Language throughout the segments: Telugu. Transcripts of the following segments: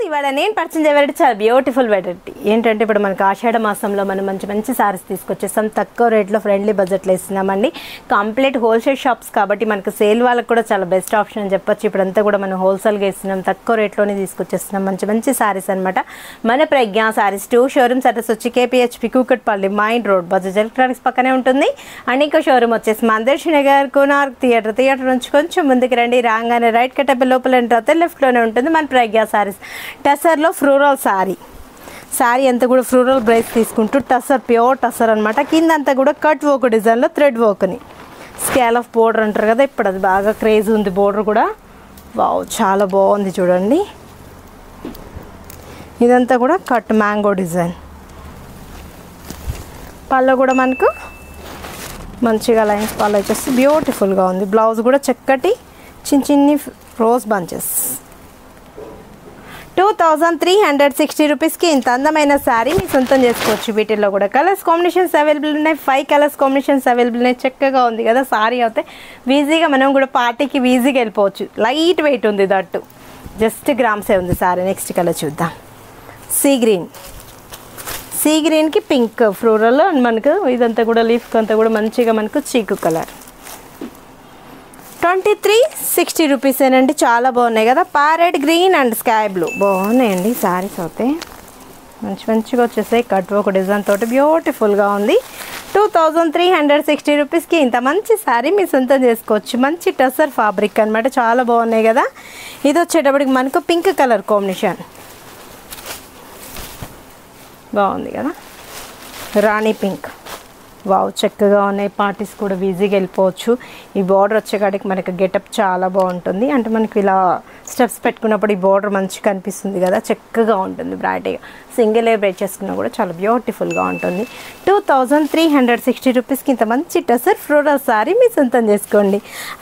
ఇవాళ నేను పరిచయం చేయబడి చాలా బ్యూటిఫుల్ వెరైటీ ఏంటంటే ఇప్పుడు మనకు ఆషాఢ మాసంలో మనం మంచి మంచి సారీస్ తీసుకొచ్చేస్తాం. తక్కువ రేట్లో ఫ్రెండ్లీ బడ్జెట్లో ఇస్తున్నామండి. కంప్లీట్ హోల్సేల్ షాప్స్ కాబట్టి మనకు సేల్ వాళ్ళకి కూడా చాలా బెస్ట్ ఆప్షన్ అని చెప్పొచ్చు. ఇప్పుడంతా కూడా మనం హోల్సేల్గా ఇస్తున్నాం, తక్కువ రేట్లోనే తీసుకొచ్చేస్తున్నాం మంచి మంచి సారీస్ అనమాట. మన ప్రజ్ఞా సారీస్ 2 షోరూమ్స్ అడ్రస్ వచ్చి KPHB Kukatpally main road Bajaj electronics పక్కనే ఉంటుంది. అండ్ ఇంకో షోరూమ్ వచ్చేసి మందర్శి నగర్ కోనార్క్ థియేటర్ నుంచి కొంచెం ముందుకు రండి. రాగానే రైట్ కట్టబెల్ లోపల ఎంటర్ అవుతే లెఫ్ట్లోనే ఉంటుంది మన ప్రజ్ఞా సారీస్. టసర్లో ఫ్లోరల్ శారీ అంతా కూడా ఫ్లోరల్ బ్రైస్ తీసుకుంటూ టసర్ ప్యూర్ టసర్ అనమాట. కింద అంతా కూడా కట్ వర్క్ డిజైన్లో థ్రెడ్ వర్క్ని స్కేల్ ఆఫ్ బోర్డర్ అంటారు కదా, ఇప్పుడు అది బాగా క్రేజ్ ఉంది. బోర్డర్ కూడా వావ్ చాలా బాగుంది చూడండి. ఇదంతా కూడా కట్ మ్యాంగో డిజైన్. పళ్ళు కూడా మనకు మంచిగా లైన్స్ పళ్ళు వచ్చేసి బ్యూటిఫుల్గా ఉంది. బ్లౌజ్ కూడా చక్కటి చిన్ని రోజ్ బంచెస్. 2360 రూపీస్కి ఇంత అందమైన శారీ మీ సొంతం చేసుకోవచ్చు. వీటిల్లో కూడా కలర్స్ కాంబినేషన్స్ అవైలబుల్ ఉన్నాయి. 5 కలర్స్ కాంబినేషన్స్ అవైలబుల్ ఉన్నాయి. చక్కగా ఉంది కదా శారీ. అయితే ఈజీగా మనం కూడా పార్టీకి ఈజీగా వెళ్ళిపోవచ్చు. లైట్ వెయిట్ ఉంది, దట్టు జస్ట్ గ్రామ్సే ఉంది శారీ. నెక్స్ట్ కలర్ చూద్దాం. సీ గ్రీన్కి పింక్ ఫ్లోరల్ అండ్ మనకు ఇదంతా కూడా లీఫ్ అంతా కూడా మంచిగా మనకు చీకు కలర్. 2360 రూపీసేనండి. చాలా బాగున్నాయి కదా. Parrot green and sky blue బాగున్నాయండి శారీస్. అయితే మంచిగా వచ్చేసాయి. కట్ వర్క్ డిజైన్ తోటి బ్యూటిఫుల్గా ఉంది. 2360 రూపీస్కి ఇంత మంచి శారీ మీ సొంతం చేసుకోవచ్చు. మంచి టసర్ ఫ్యాబ్రిక్ అనమాట. చాలా బాగున్నాయి కదా. ఇది వచ్చేటప్పటికి మనకు పింక్ కలర్ కాంబినేషన్ బాగుంది కదా. రాణి పింక్ వావ్ చక్కగా ఉన్నాయి. పార్టీస్ కూడా ఈజీగా వెళ్ళిపోవచ్చు. ఈ బార్డర్ వచ్చేకాడికి మనకి గెటప్ చాలా బాగుంటుంది. అంటే మనకి ఇలా స్టెప్స్ పెట్టుకున్నప్పుడు ఈ బార్డర్ మంచిగా కనిపిస్తుంది కదా, చక్కగా ఉంటుంది బ్రైట్గా. సింగిల్ బ్రైట్ చేసుకున్నా కూడా చాలా బ్యూటిఫుల్గా ఉంటుంది. 2360 రూపీస్కి ఇంత మంచి టసర్ ఫ్లోరల్ శారీ మీ సొంతం చేసుకోండి.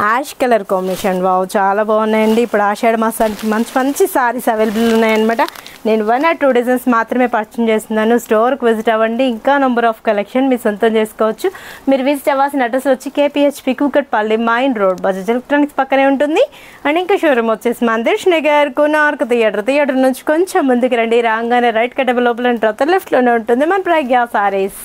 యాష్ కలర్ కాంబినేషన్ వావ్ చాలా బాగున్నాయండి. ఇప్పుడు ఆషాఢ మాసానికి మంచి శారీస్ అవైలబుల్ ఉన్నాయన్నమాట. నేను 1 or 2 డిజైన్స్ మాత్రమే పర్చేజ్ చేస్తున్నాను. స్టోర్కి విజిట్ అవ్వండి. ఇంకా నెంబర్ ఆఫ్ కలెక్షన్ మీ సొంతం చేసుకోవచ్చు. మీరు విజిట్ అవ్వాల్సిన అడ్రస్ వచ్చి KPHB Kukatpally main road Bajaj electronics పక్కనే ఉంటుంది. అండ్ ఇంకా షోరూమ్ వచ్చేసి మందర్శి నగర్ కోనార్క్ థియేటర్ నుంచి కొంచెం ముందుకు రండి. రాగానే రైట్ కట్టబెల్ లోపల లెఫ్ట్లోనే ఉంటుంది మన ప్రజ్ఞా సారీస్.